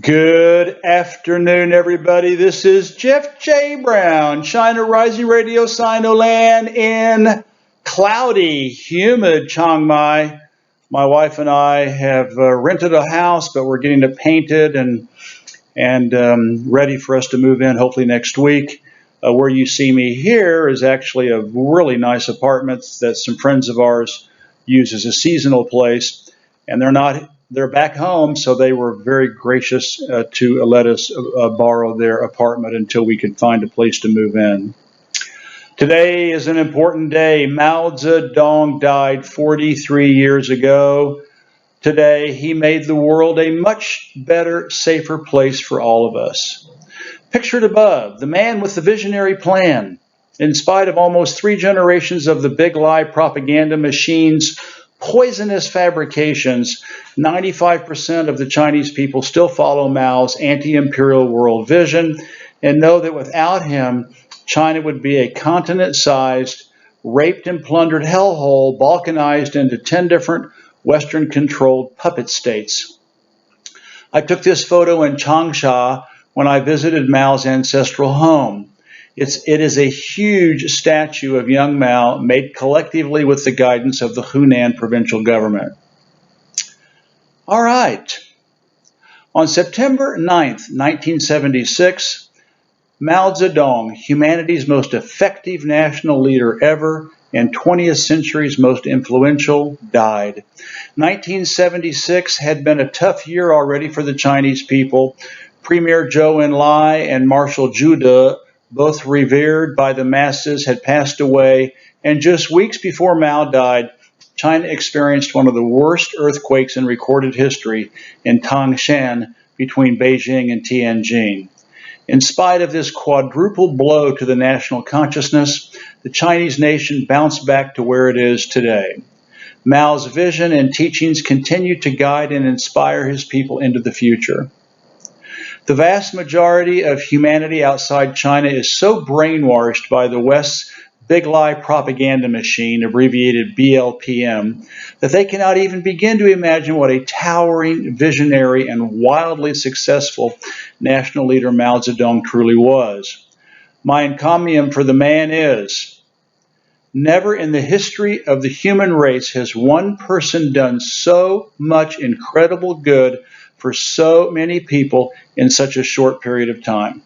Good afternoon, everybody. This is Jeff J. Brown, China Rising Radio Sinoland in cloudy, humid Chiang Mai. My wife and I have rented a house, but we're getting it painted and ready for us to move in hopefully next week. Where you see me here is actually a really nice apartment that some friends of ours use as a seasonal place, and they're back home, so they were very gracious to let us borrow their apartment until we could find a place to move in. Today is an important day. Mao Zedong died 43 years ago. Today, he made the world a much better, safer place for all of us. Pictured above, the man with the visionary plan. In spite of almost 3 generations of the big lie propaganda machine's poisonous fabrications, 95% of the Chinese people still follow Mao's anti-imperial world vision and know that without him, China would be a continent-sized, raped and plundered hellhole, balkanized into 10 different Western-controlled puppet states. I took this photo in Changsha when I visited Mao's ancestral home. It is a huge statue of young Mao made collectively with the guidance of the Hunan provincial government. All right. On September 9th, 1976, Mao Zedong, humanity's most effective national leader ever and 20th century's most influential, died. 1976 had been a tough year already for the Chinese people. Premier Zhou Enlai and Marshal Zhu, both revered by the masses, had passed away, and just weeks before Mao died, China experienced one of the worst earthquakes in recorded history in Tangshan between Beijing and Tianjin. In spite of this quadruple blow to the national consciousness, the Chinese nation bounced back to where it is today. Mao's vision and teachings continue to guide and inspire his people into the future. The vast majority of humanity outside China is so brainwashed by the West's big lie propaganda machine, abbreviated BLPM, that they cannot even begin to imagine what a towering, visionary, and wildly successful national leader Mao Zedong truly was. My encomium for the man is, never in the history of the human race has one person done so much incredible good for so many people in such a short period of time.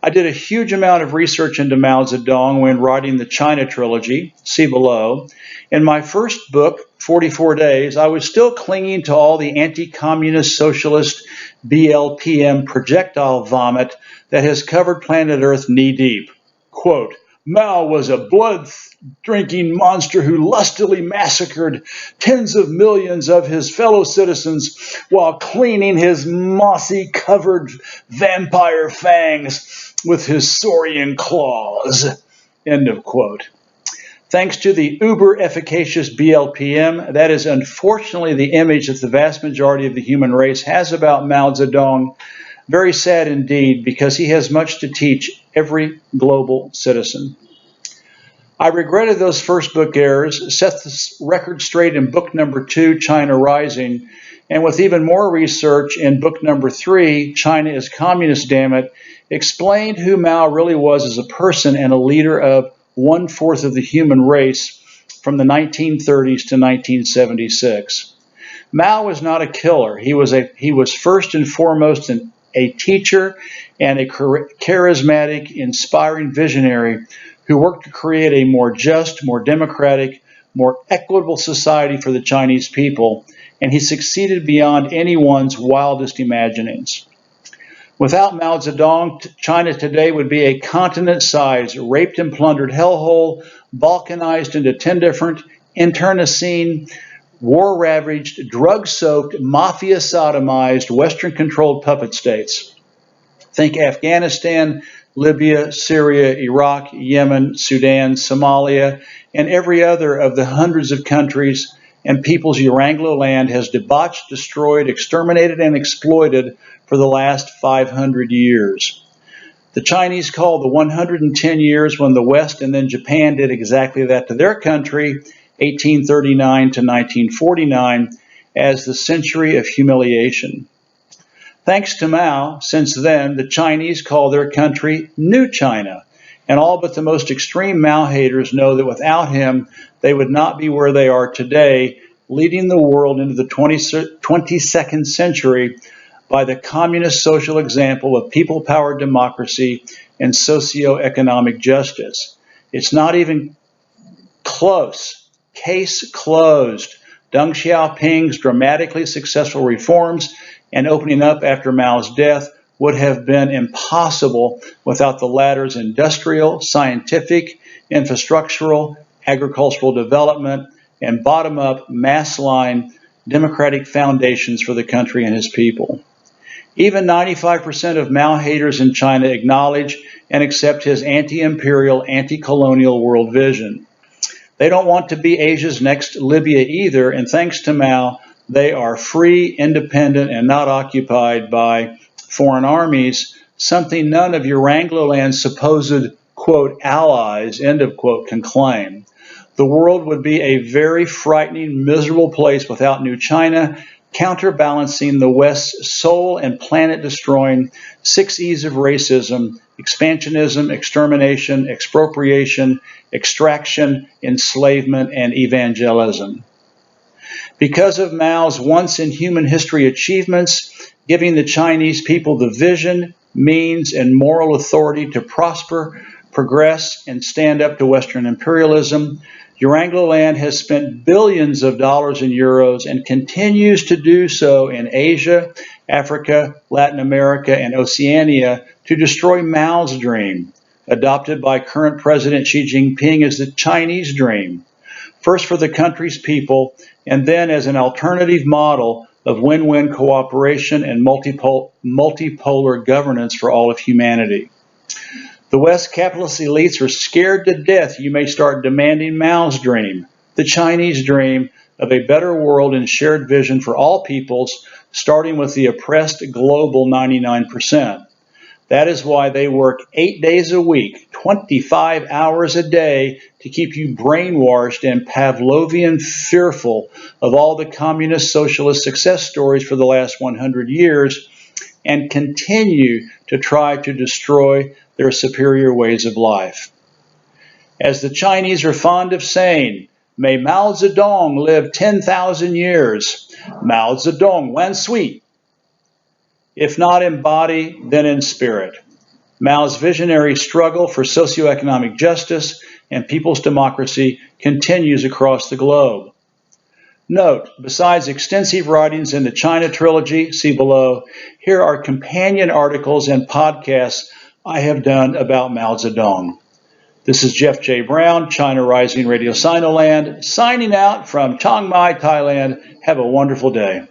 I did a huge amount of research into Mao Zedong when writing the China trilogy, see below. In my first book, 44 Days, I was still clinging to all the anti-communist socialist BLPM projectile vomit that has covered planet Earth knee-deep. Quote, Mao was a blood-drinking monster who lustily massacred tens of millions of his fellow citizens while cleaning his mossy-covered vampire fangs with his saurian claws. End of quote. Thanks to the uber-efficacious BLPM, that is unfortunately the image that the vast majority of the human race has about Mao Zedong. Very sad indeed, because he has much to teach every global citizen. I regretted those first book errors, set the record straight in book number 2, China Rising, and with even more research in book number 3, China is Communist, Damn It, explained who Mao really was as a person and a leader of 1/4 of the human race from the 1930s to 1976. Mao was not a killer. He was first and foremost a teacher and a charismatic, inspiring visionary who worked to create a more just, more democratic, more equitable society for the Chinese people, and he succeeded beyond anyone's wildest imaginings. Without Mao Zedong, China today would be a continent-sized, raped and plundered hellhole, balkanized into 10 different internecine, war-ravaged, drug-soaked, mafia-sodomized, Western-controlled puppet states. Think Afghanistan, Libya, Syria, Iraq, Yemen, Sudan, Somalia, and every other of the hundreds of countries and peoples Uranglo land has debauched, destroyed, exterminated, and exploited for the last 500 years. The Chinese call the 110 years when the West and then Japan did exactly that to their country, 1839 to 1949, as the century of humiliation. Thanks to Mao, since then, the Chinese call their country New China, and all but the most extreme Mao haters know that without him, they would not be where they are today, leading the world into the 22nd century by the communist social example of people-powered democracy and socio-economic justice. It's not even close. Case closed. Deng Xiaoping's dramatically successful reforms and opening up after Mao's death would have been impossible without the latter's industrial, scientific, infrastructural, agricultural development, and bottom-up, mass-line democratic foundations for the country and his people. Even 95% of Mao haters in China acknowledge and accept his anti-imperial, anti-colonial world vision. They don't want to be Asia's next Libya either, and thanks to Mao, they are free, independent, and not occupied by foreign armies, something none of your Anglo-land's supposed, quote, allies, end of quote, can claim. The world would be a very frightening, miserable place without New China, counterbalancing the West's soul and planet-destroying 6 E's of racism: expansionism, extermination, expropriation, extraction, enslavement, and evangelism. Because of Mao's once-in-human-history achievements, giving the Chinese people the vision, means, and moral authority to prosper, progress, and stand up to Western imperialism, your Anglo-land has spent billions of dollars and euros and continues to do so in Asia, Africa, Latin America, and Oceania to destroy Mao's dream, adopted by current President Xi Jinping as the Chinese dream, first for the country's people, and then as an alternative model of win-win cooperation and multipolar governance for all of humanity. The West capitalist elites are scared to death you may start demanding Mao's dream, the Chinese dream of a better world and shared vision for all peoples, starting with the oppressed global 99%. That is why they work 8 days a week, 25 hours a day, to keep you brainwashed and Pavlovian fearful of all the communist socialist success stories for the last 100 years, and continue to try to destroy their superior ways of life. As the Chinese are fond of saying, may Mao Zedong live 10,000 years. Mao Zedong, wan sui. If not in body, then in spirit. Mao's visionary struggle for socioeconomic justice and people's democracy continues across the globe. Note, besides extensive writings in the China Trilogy, see below, here are companion articles and podcasts I have done about Mao Zedong. This is Jeff J. Brown, China Rising Radio Sinoland, signing out from Chiang Mai, Thailand. Have a wonderful day.